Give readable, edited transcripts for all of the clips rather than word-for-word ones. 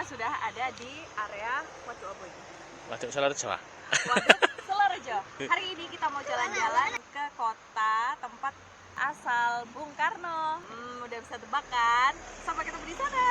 kita sudah ada di area Waduk apa ini? Waduk Selarejo. Waduk Selarejo. Hari ini kita mau jalan-jalan ke kota tempat asal Bung Karno. Udah bisa tebak kan? Sampai ketemu di sana.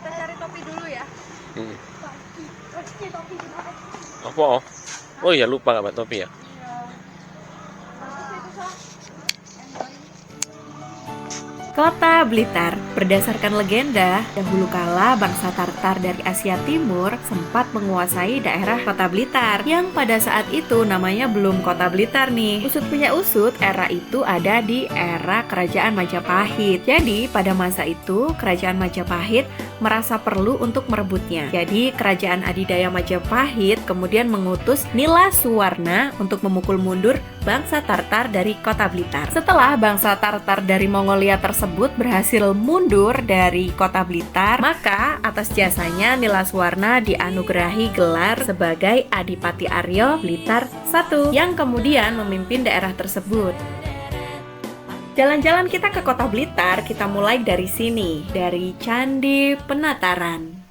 Kita cari topi dulu ya. Apa? Oh iya, lupa nggak topi ya. Kota Blitar, berdasarkan legenda, dahulu kala bangsa Tartar dari Asia Timur sempat menguasai daerah Kota Blitar, yang pada saat itu namanya belum Kota Blitar nih. Usut punya usut, era itu ada di era Kerajaan Majapahit. Jadi, pada masa itu, Kerajaan Majapahit merasa perlu untuk merebutnya. Jadi, Kerajaan Adidaya Majapahit kemudian mengutus Nila Suwarna untuk memukul mundur bangsa Tartar dari Kota Blitar. Setelah bangsa Tartar dari Mongolia tersebut berhasil mundur dari Kota Blitar, maka atas jasanya Nila Suwarna dianugerahi gelar sebagai Adipati Aryo Blitar I yang kemudian memimpin daerah tersebut. Jalan-jalan kita ke Kota Blitar, kita mulai dari sini, dari Candi Penataran.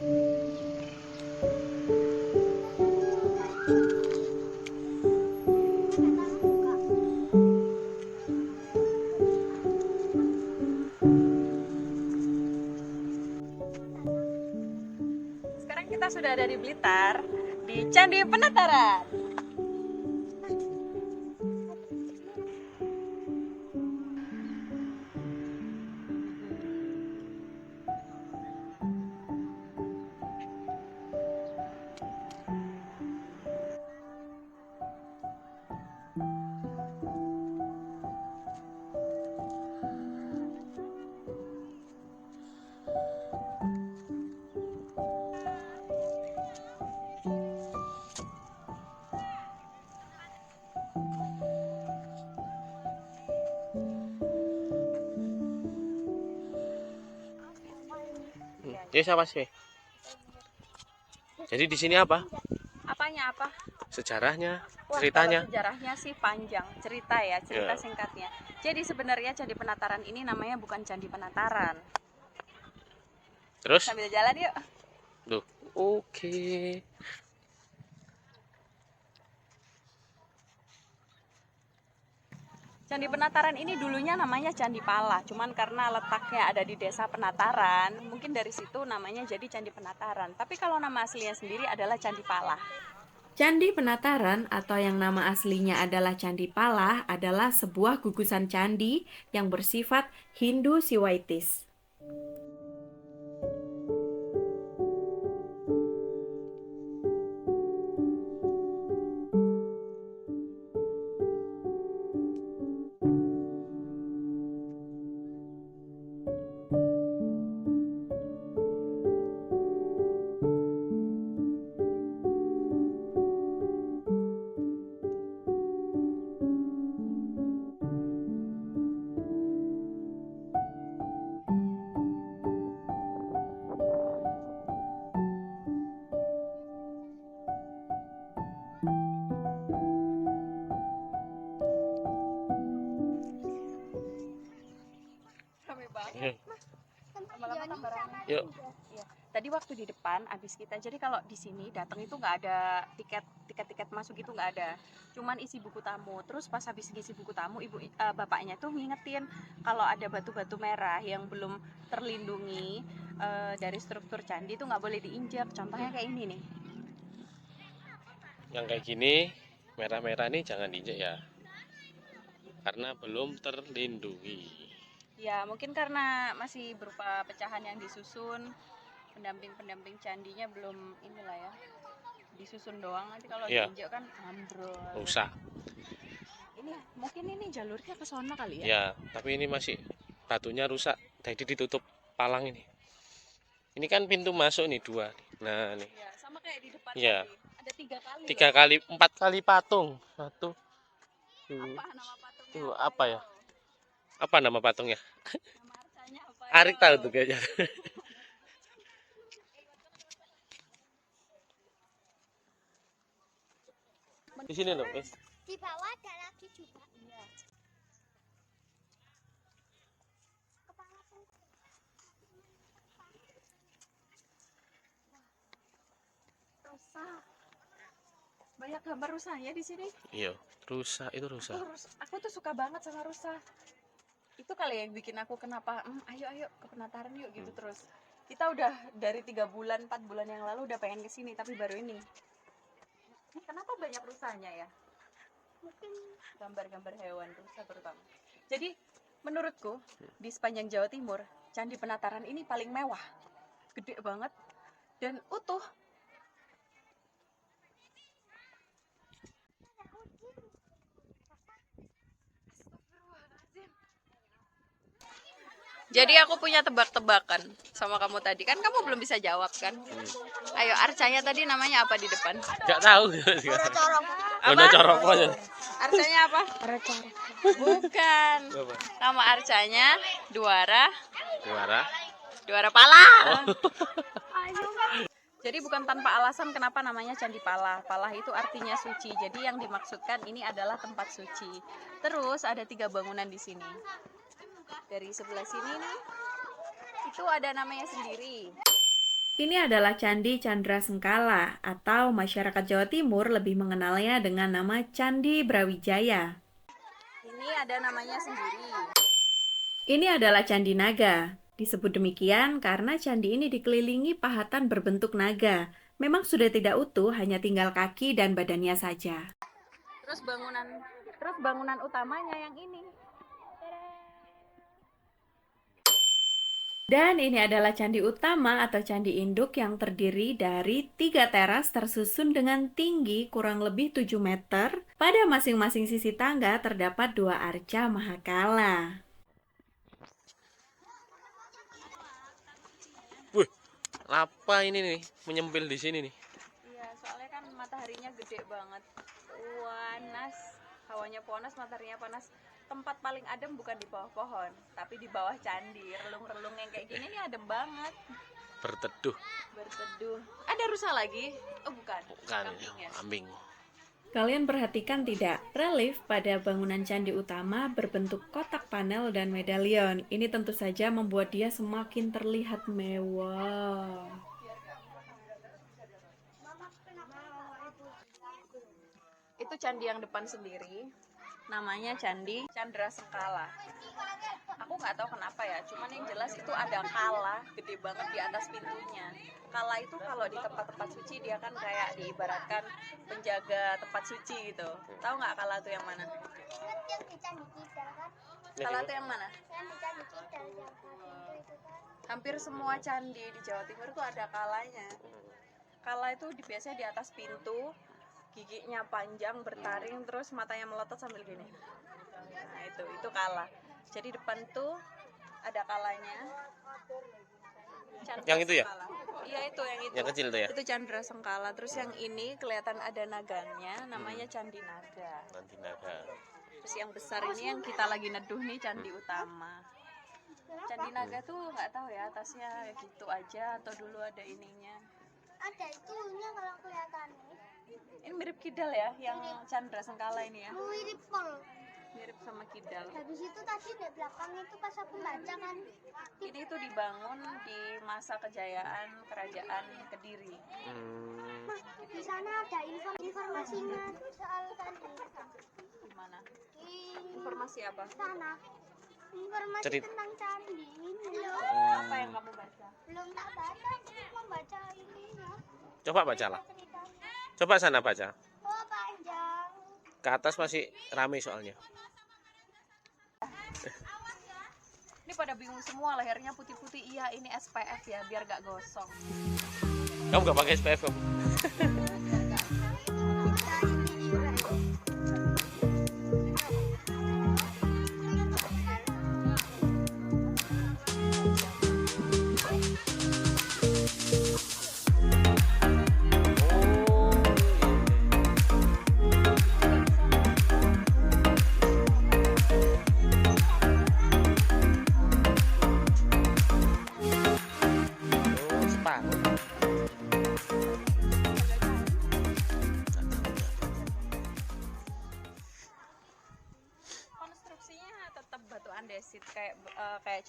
Sekarang kita sudah ada di Blitar, di Candi Penataran. Ya siapa sih? Jadi di sini apa? Apanya apa? Sejarahnya, Wah, ceritanya. kalau sejarahnya sih panjang, cerita ya, cerita Ya. singkatnya. Jadi sebenarnya Candi Penataran ini namanya bukan Candi Penataran. Terus? Sambil jalan yuk. Loh, oke. Candi Penataran ini dulunya namanya Candi Pala, cuman karena letaknya ada di desa Penataran, mungkin dari situ namanya jadi Candi Penataran. Tapi kalau nama aslinya sendiri adalah Candi Pala. Candi Penataran atau yang nama aslinya adalah Candi Pala adalah sebuah gugusan candi yang bersifat Hindu-Siwaitis. Rame banget. Lama-lama tambah rame. Yuk. Iya. Tadi waktu di depan abis kita, jadi kalau di sini datang itu nggak ada tiket masuk itu nggak ada, cuman isi buku tamu. Terus pas habis ngisi buku tamu, bapaknya tuh ngingetin kalau ada batu-batu merah yang belum terlindungi dari struktur candi itu nggak boleh diinjak. Contohnya kayak ini nih. Yang kayak gini, merah-merah nih jangan diinjek ya. Karena belum terlindungi. Ya mungkin karena masih berupa pecahan yang disusun, pendamping candinya belum inilah ya, disusun doang, nanti kalau Iya. diinjak kan ambrol. Rusak. Ini mungkin ini jalurnya ke sono kali ya. Ya, tapi ini masih batunya rusak. Tadi ditutup palang ini. Ini kan pintu masuk nih 2. Nah, nih. Ya, sama kayak di depan Iya. tadi. Ada Ada 3 kali. 3 kali, 4 kali patung. Satu, Apa nama patungnya? tuh apa ya? Apa nama patungnya? Nama arcanya apa? Arik tahu tuh kayaknya. Di sini loh, Miss. Di bawah ada lagi juga. Iya. Kepala pun. Rusa. Banyak gambar rusanya di sini. Iya, rusa itu rusa. Aku tuh suka banget sama rusa. Itu kali yang bikin aku kenapa, ayo ke penataran yuk gitu terus. Kita udah dari 3 bulan, 4 bulan yang lalu udah pengen kesini tapi baru ini. Ini kenapa banyak rusanya ya? Mungkin Gambar-gambar hewan rusa terutama. Jadi menurutku di sepanjang Jawa Timur Candi Penataran ini paling mewah, gede banget dan utuh. Jadi aku punya tebak-tebakan sama kamu tadi. Kan kamu belum bisa jawab kan? Ayo, arcanya tadi namanya apa di depan? Gak tahu. corong. Mana corok aja. Arcanya apa? Bukan. Apa? Nama arcanya Duara Juara. Pala. Ayo. Jadi bukan tanpa alasan kenapa namanya Candi Pala. Pala itu artinya suci. Jadi yang dimaksudkan ini adalah tempat suci. Terus ada 3 bangunan di sini. Dari sebelah sini nih, itu ada namanya sendiri. Ini adalah Candi Candra Sengkala atau masyarakat Jawa Timur lebih mengenalnya dengan nama Candi Brawijaya. Ini ada namanya sendiri. Ini adalah Candi Naga. Disebut demikian karena candi ini dikelilingi pahatan berbentuk naga. Memang sudah tidak utuh, hanya tinggal kaki dan badannya saja. Terus bangunan utamanya yang ini. Dan ini adalah candi utama atau candi induk yang terdiri dari 3 teras tersusun dengan tinggi kurang lebih 7 meter. Pada masing-masing sisi tangga terdapat 2 arca mahakala. Wih, apa ini nih menyempil di sini nih? Iya, soalnya kan mataharinya gede banget. Panas, hawanya panas, mataharinya panas. Tempat paling adem bukan di bawah pohon, tapi di bawah candi. Relung-relung yang kayak gini nih adem banget. Berteduh. Ada rusa lagi? Oh bukan. Bukan, Kambing ya? kambing. Kalian perhatikan tidak? Relief pada bangunan candi utama berbentuk kotak panel dan medalion. Ini tentu saja membuat dia semakin terlihat mewah. Itu candi yang depan sendiri. Namanya Candi Candra Sengkala. Aku nggak tahu kenapa ya, cuman yang jelas itu ada kala gede banget di atas pintunya. Kala itu kalau di tempat-tempat suci dia kan kayak diibaratkan penjaga tempat suci gitu. Tahu nggak kala itu yang mana? Yang di Candi Kidal kan? Kala itu yang mana? Yang di Candi Kidal yang tadi itu kan? Hampir semua candi di Jawa Timur itu ada kalanya. Kala itu biasanya di atas pintu, giginya panjang bertaring, terus matanya melotot sambil gini. Nah itu kala. Jadi depan tuh ada kalanya. Candra Yang itu ya? Sengkala. Iya itu yang itu. Yang kecil tuh ya? Itu Candra Sengkala. Terus yang ini kelihatan ada naganya, namanya Candi Naga. Nanti naga. Terus yang besar ini yang kita lagi neduh nih Candi Utama. Candi Naga tuh nggak tahu ya atasnya gitu aja atau dulu ada ininya. Ada itunya kalau kelihatan. Ini mirip Kidal ya, yang Candra Sengkala ini ya. Mirip pol. Mirip sama Kidal. Habis itu tadi di belakang itu pas aku baca kan. Ini tuh dibangun di masa kejayaan Kerajaan Kediri. Mas, di sana ada informasinya soal tadi. Gimana? Di Informasi apa? sana. Informasi Cerit. tentang candi. Apa yang kamu baca? Belum tak baca, cuma membaca ininya. Coba bacalah. Ceritanya. Coba sana baca. Oh, panjang. Ke atas masih rame soalnya. Ini pada bingung semua, lehernya putih-putih. Iya, ini SPF ya, biar gak gosong. Kamu gak pakai SPF kamu? Oh,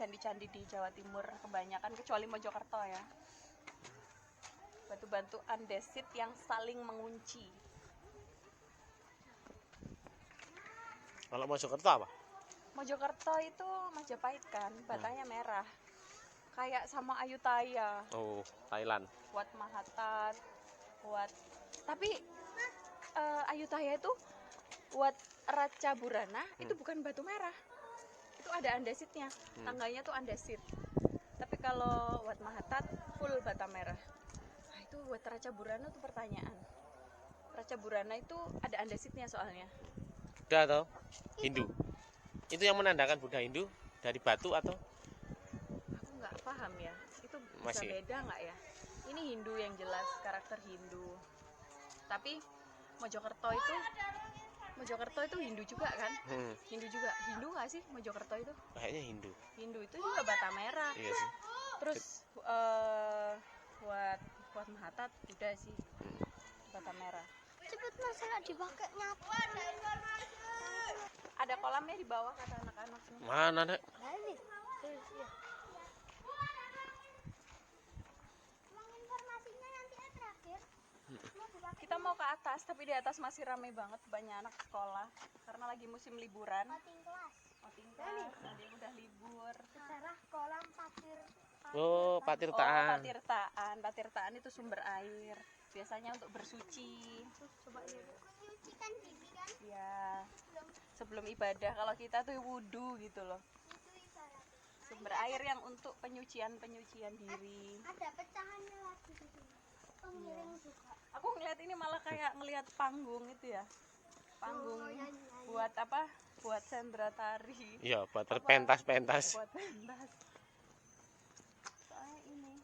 candi-candi di Jawa Timur kebanyakan, kecuali Mojokerto ya. Batu-batu andesit yang saling mengunci. Kalau Mojokerto apa? Mojokerto itu Majapahit kan, batanya merah. Kayak sama Ayutthaya, Oh, Thailand. Wat Mahatat, tapi Ayutthaya itu Wat Ratchaburana itu bukan batu merah. Itu ada andesitnya. Tangganya tuh andesit. Tapi kalau Wat Mahatat full bata merah. Nah, itu Wat Ratchaburana tuh pertanyaan. Ratchaburana itu ada andesitnya soalnya. Buddha atau Hindu? Itu yang menandakan Buddha Hindu dari batu atau? Aku nggak paham ya. Itu bisa Masih. beda nggak ya? Ini Hindu yang jelas, karakter Hindu. Tapi Mojokerto itu Hindu juga kan? Hindu juga. Hindu nggak sih Mojokerto itu? Kayaknya Hindu. Hindu itu juga bata merah. Iya sih. Terus buat Mahatat udah sih bata merah. Cepet mas, nggak dipakai nyapu. Ada kolamnya di bawah kata anak-anak nih. Mana, Nek? Balik. Uang informasinya nanti terakhir. Mau dipakai Kita mau ke atas, tapi di atas masih ramai banget, banyak anak sekolah karena lagi musim liburan. voting kelas. Outing kelas, ada yang udah libur. Sejarah kolam pasir. Oh, Oh, Patirtaan. Patirtaan. Patirtaan itu sumber air. Biasanya untuk bersuci. Coba lihat. Menyucikan diri kan? Ya, sebelum ibadah. Kalau kita tuh wudhu gitu loh. Itu ibarat. Sumber air yang untuk penyucian diri. Ada pecahannya lagi di sini. Pengiring juga. Aku ngeliat ini malah kayak ngeliat panggung itu ya. Panggung Oh, ya, ya, ya. buat apa? Buat sendra tari. Iya, buat pentas-pentas. Buat pentas. Soalnya ini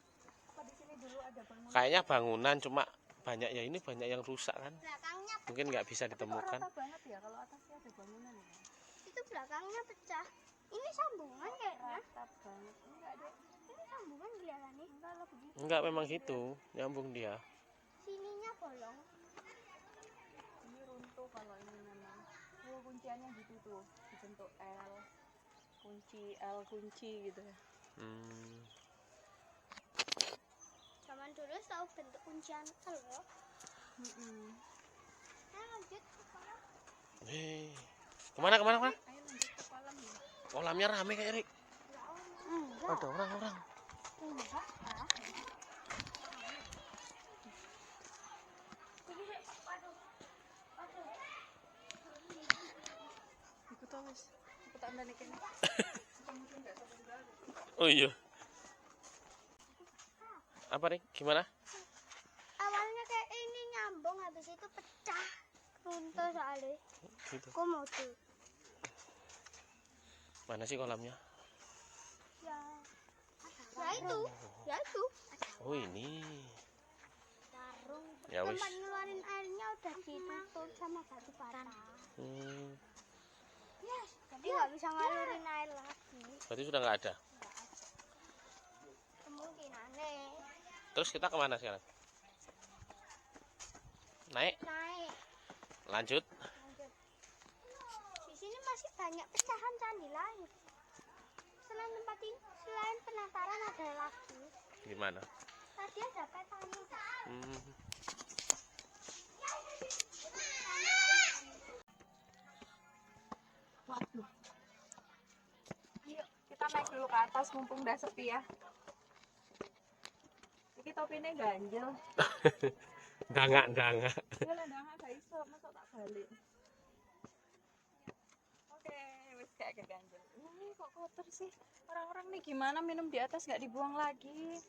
apa di sini dulu ada bangunan. Kayaknya bangunan cuma banyak ya, ini banyak yang rusak kan. Belakangnya Mungkin nggak bisa Tapi kok ditemukan. rata banget ya kalau atasnya ada bangunan ya. itu belakangnya pecah. Ini sambungan kayaknya. Rata banget. Enggak ada. Ini sambungan kelihatannya. Enggak lah begitu. Enggak, memang gitu, nyambung dia. Sininya bolong. Ini runtuh kalau ini memang. Oh, kunciannya gitu tuh, dibentuk L. Kunci gitu ya. Zaman dulu tahu bentuk kuncian L loh. Nah, lanjut ke kolam. Kemana? Ayo lanjut ke kolam ya. Kolamnya rame kayak Rik. Enggak. Ada orang-orang. Enggak. Ikut awas. Ikut anda nih kayaknya. Oh iya. Apa Rik? Gimana? Awalnya kayak ini nyambung, habis itu pecah. Runtuh soalnya. Gitu. Komodo. Mana sih kolamnya? Ya. Ya itu. Ya itu. Oh ini. Sarung. Ya wis. Tempat ngeluarin airnya udah ditutup sama batu bata. Jadi nggak bisa ngalurin air lagi. Berarti sudah nggak ada. Kemungkinannya Terus kita kemana sekarang? Naik, naik. lanjut. Lanjut. Di sini masih banyak pecahan candi lain. Selain tempat ini, selain penataran ada lagi. Gimana? Tadi ada petanya. Waduh. Ayo, kita naik dulu ke atas mumpung udah sepi ya. Ini topinya ganjel. Dangak. Ya lah, gak iso, masa tak balik. Oke, wis kayak keganjel. Ini kok kotor sih. Orang-orang nih gimana minum di atas gak dibuang lagi.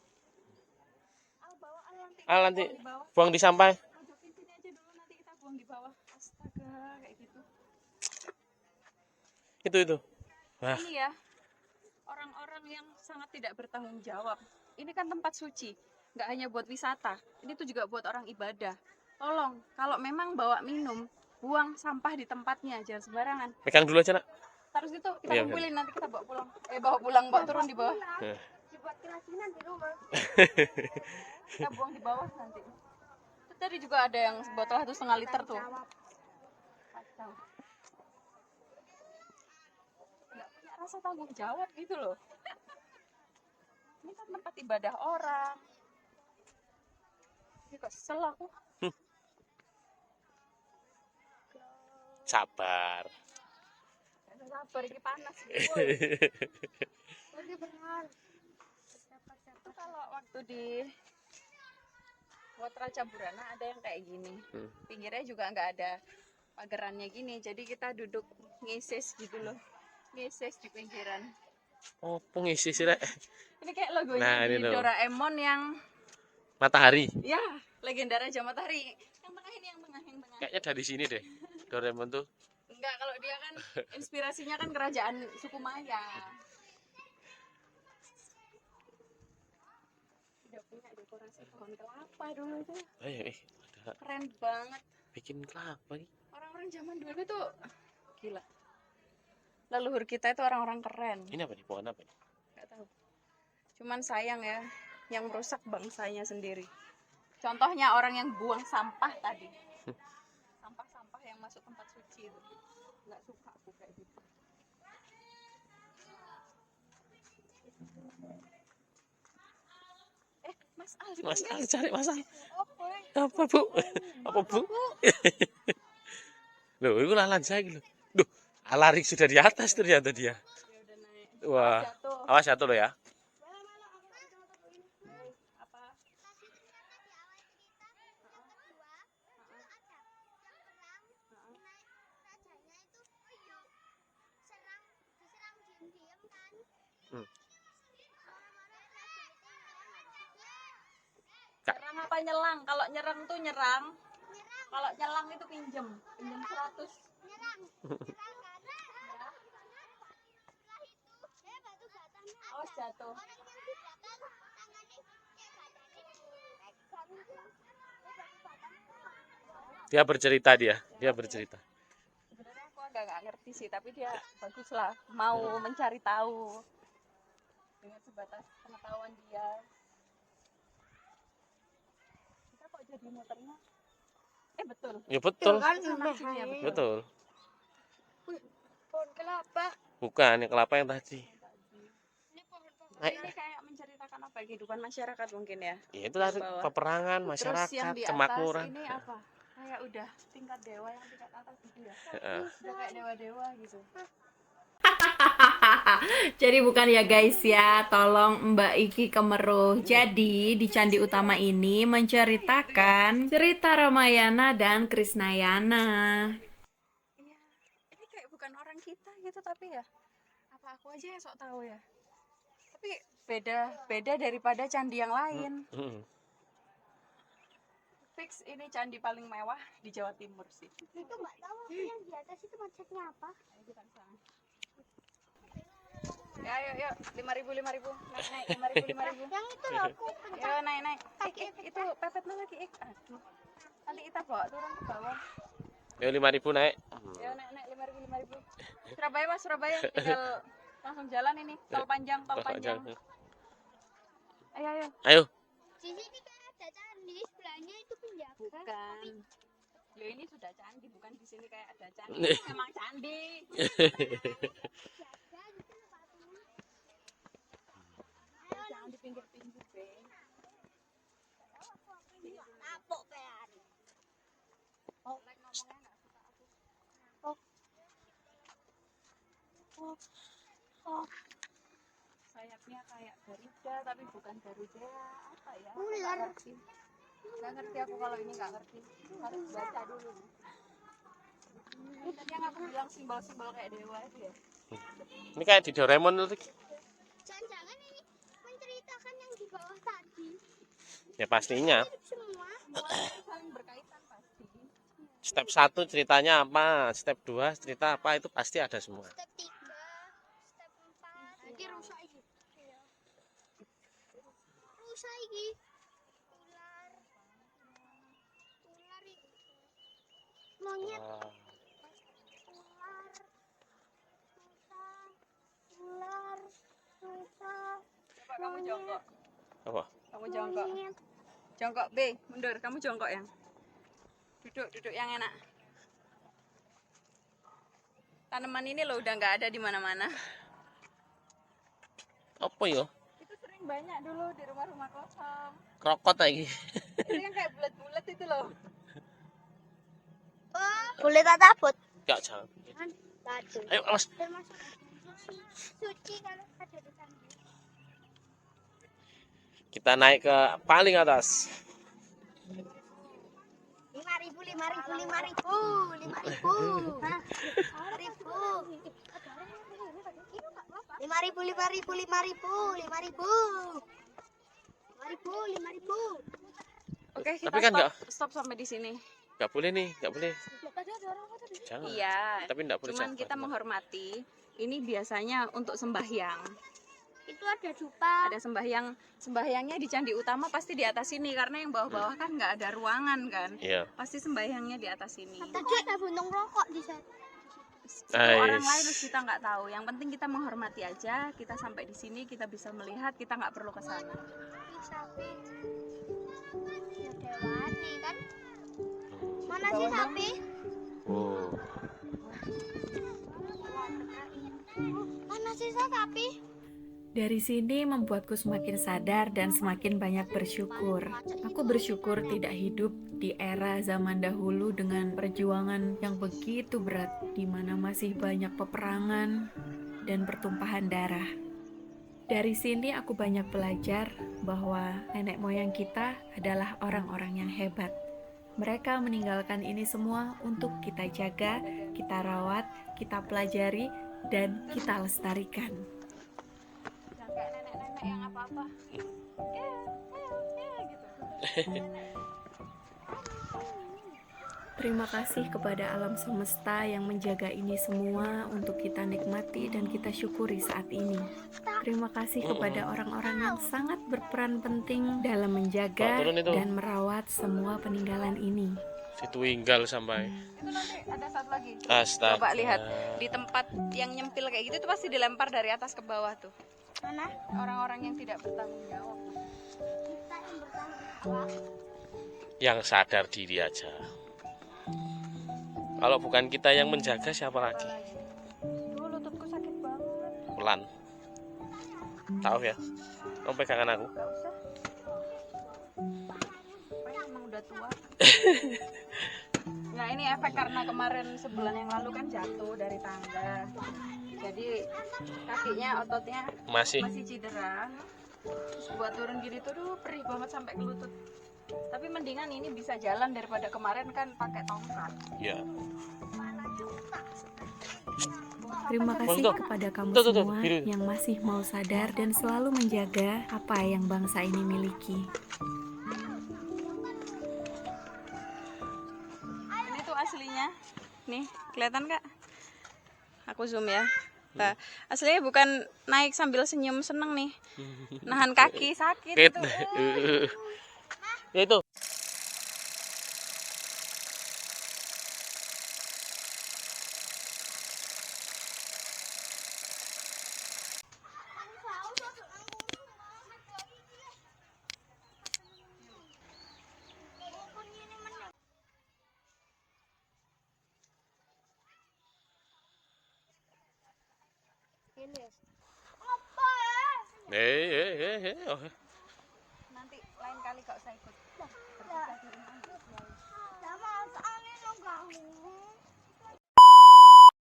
Bawa Nanti buang di bawah. buang di sampah. Mojokin sini aja dulu, nanti kita buang di bawah. Astaga, kayak gitu. Itu. Nah, Ini ya, orang-orang yang sangat tidak bertanggung jawab. Ini kan tempat suci, nggak hanya buat wisata. Ini tuh juga buat orang ibadah. Tolong, kalau memang bawa minum, buang sampah di tempatnya, jangan sembarangan. pegang dulu aja nak. Terus itu kita Iya, kumpulin, nanti kita bawa pulang. Bawa turun di bawah. Dibuat kerajinan di rumah. Kita buang di bawah nanti. Terus tadi juga ada yang botol 1,5 liter tuh. Kacau. Nggak punya rasa tanggung jawab gitu loh. tempat ibadah orang. Ini kesel aku. Sabar. Sabar, ini panas. Woi. Lagi benar. Itu kalau waktu di Watra Caburana ada yang kayak gini. Pinggirnya juga nggak ada pagerannya gini. Jadi kita duduk ngeses gitu loh. Ngeses di pinggiran. Oh, pengisi sih, Rek. Ini kayak logonya Nah, di ini loh. Doraemon yang Matahari. ya legenda Raja Matahari. Yang tengah ini, yang tengah. Kayaknya dari sini deh. Doraemon tuh. Enggak, kalau dia kan inspirasinya kan kerajaan suku Maya. Udah punya dekorasi pohon kelapa dulu tuh. Ada Keren banget. bikin kelapa nih. Orang-orang zaman dulu tuh gila. Leluhur kita itu orang-orang keren. Ini apa nih? Pohon apa nih? Nggak tahu. Cuman sayang ya, yang merusak bangsanya sendiri. Contohnya orang yang buang sampah tadi. Sampah-sampah yang masuk tempat suci itu. Nggak suka aku kayak gitu. Mas Al, Mas Al, cari Mas Al. Oh, boy. Apa, Bu? Apa, Bu? Loh, itu lalan saya gitu. Duh, alarik sudah di atas ternyata dia. Ya udah naik. Wah, Jatuh. awas jatuh lo ya. Apa? Nyerang apa nyelang? Kalau nyerang tuh nyerang. Kalau nyelang itu pinjem 100. Awas jatuh. Dia bercerita dia bercerita. Sebenarnya aku agak nggak ngerti sih, tapi dia bagus lah, mau mencari tahu dengan sebatas pengetahuan dia. Kita kok jadi muternya? Betul. Ya betul. Nasibnya betul. Betul. Pohon kelapa. Bukan, yang kelapa yang tadi. Ini pohon-pohon. Ini kayak menceritakan apa kehidupan masyarakat mungkin ya. Ya itu tadi Bawah. peperangan Terus yang masyarakat, di atas kemakmuran. ini apa? Kayak udah tingkat dewa yang tingkat atas gitu ya. Heeh. Udah kayak dewa-dewa gitu. Jadi bukan ya guys ya, tolong Mbak Iki kemeruh. Jadi di candi utama ini menceritakan cerita Ramayana dan Krisnayana. Iya, ini kayak bukan orang kita gitu tapi ya. Apa aku aja yang sok tahu ya. Tapi beda daripada candi yang lain. Fix ini candi paling mewah di Jawa Timur sih. Itu nggak tahu aku yang di atas itu macetnya apa. Ayo kita ke sana. Ya, yuk, 5.000. Naik, 5.000. Yang itu loh aku Yo, naik. Itu pepetnya lagi, Aduh. Nanti kita bawa turun ke bawah. Ya 5.000 naik. Ya, naik 5.000. Surabaya, Mas, Surabaya. Tinggal langsung jalan ini. Tol panjang. Ayo. Ayo. di sini kan ada candi, sebelahnya itu penjaga. Bukan. Yo, ini sudah candi, bukan di sini kayak ada candi. Ini memang candi. Penjaga gitu loh Pak Tun. Jangan di pinggir-pinggir, Be. Tapuk pean. Like ngomongnya nggak suka aku. Sayapnya kayak Garuda tapi bukan Garuda, apa ya? Aku nggak Ular. ngerti. Nggak ngerti aku kalau ini nggak ngerti. Harus baca dulu. Ini tadi yang aku bilang simbol-simbol kayak dewa itu ya. Ini kayak di Doraemon tuh. Jangan-jangan ini menceritakan yang di bawah tadi. Ya pastinya. Hidup semua. Saling berkaitan pasti. Step 1 ceritanya apa, step 2 cerita apa, itu pasti ada semua. Step 3, step 4. Iki rusak iki. Rusak iki. Ular. Ular iki. Monyet. Wah. Ular. Rusa. Ular. Rusa. Coba kamu jongkok. Apa? Kamu jongkok. Monyet. Jongkok B, mundur. Kamu jongkok yang. Duduk yang enak. Tanaman ini loh udah nggak ada di mana-mana. Apa ya? Itu sering banyak dulu di rumah-rumah kosong. Krokot lagi. Itu yang kayak bulat-bulat itu loh. Boleh tak cabut? Enggak, jangan. Batu. Ayo, Mas. Termasuk suci kalau ada di sana. Kita naik ke paling atas. 5.000, 5.000, 5.000, 5.000. 5.000. Oke, kita Tapi kan stop sampai di sini. Enggak boleh nih, enggak boleh. Jangan. Iya. Tapi enggak boleh Cuman sabar, kita teman. menghormati. Ini biasanya untuk sembahyang. Itu ada dupa. Ada sembahyangnya di candi utama pasti di atas sini karena yang bawah-bawah kan nggak ada ruangan kan. Iya. Pasti sembahyangnya di atas sini. Tadi ada buntung rokok di sana. Orang lain terus kita nggak tahu. Yang penting kita menghormati aja. Kita sampai di sini kita bisa melihat. Kita nggak perlu ke sana. Sapi. Ya dewani kan? Mana sih sapi? Oh. Mana sih sapi? Dari sini membuatku semakin sadar dan semakin banyak bersyukur. Aku bersyukur tidak hidup di era zaman dahulu dengan perjuangan yang begitu berat, di mana masih banyak peperangan dan pertumpahan darah. Dari sini aku banyak belajar bahwa nenek moyang kita adalah orang-orang yang hebat. Mereka meninggalkan ini semua untuk kita jaga, kita rawat, kita pelajari, dan kita lestarikan. Jangan kayak nenek-nenek yang apa-apa. Gitu. Terima kasih kepada alam semesta yang menjaga ini semua untuk kita nikmati dan kita syukuri saat ini. Terima kasih kepada orang-orang yang sangat berperan penting dalam menjaga Turun itu. dan merawat semua peninggalan ini. Situ tinggal sampai. Itu nanti ada satu lagi. Astaga. Coba lihat di tempat yang nyempil kayak gitu itu pasti dilempar dari atas ke bawah tuh. Mana? Orang-orang yang tidak bertanggung jawab. Kita yang bertanggung jawab. Yang sadar diri aja. Kalau bukan kita yang menjaga, siapa lagi? Duh, lututku sakit banget. Pelan. Tahu ya? Kamu pegangan aku. Gak usah. Pokoknya emang udah tua. Nah ini efek karena kemarin sebulan yang lalu kan jatuh dari tangga. Jadi kakinya ototnya Masih. masih cedera. Terus buat turun gini tuh duh, perih banget sampai ke lutut. Tapi mendingan ini bisa jalan daripada kemarin kan pakai tongkat. Ya. Terima kasih Tuh. kepada kamu Tuh, semua biru. yang masih mau sadar dan selalu menjaga apa yang bangsa ini miliki. Ini tuh aslinya. Nih, kelihatan Kak? Aku zoom ya. Nah, aslinya bukan naik sambil senyum seneng nih. Nahan kaki sakit Kit. itu. Ya itu. Oh. Nanti lain kali gak usah ikut.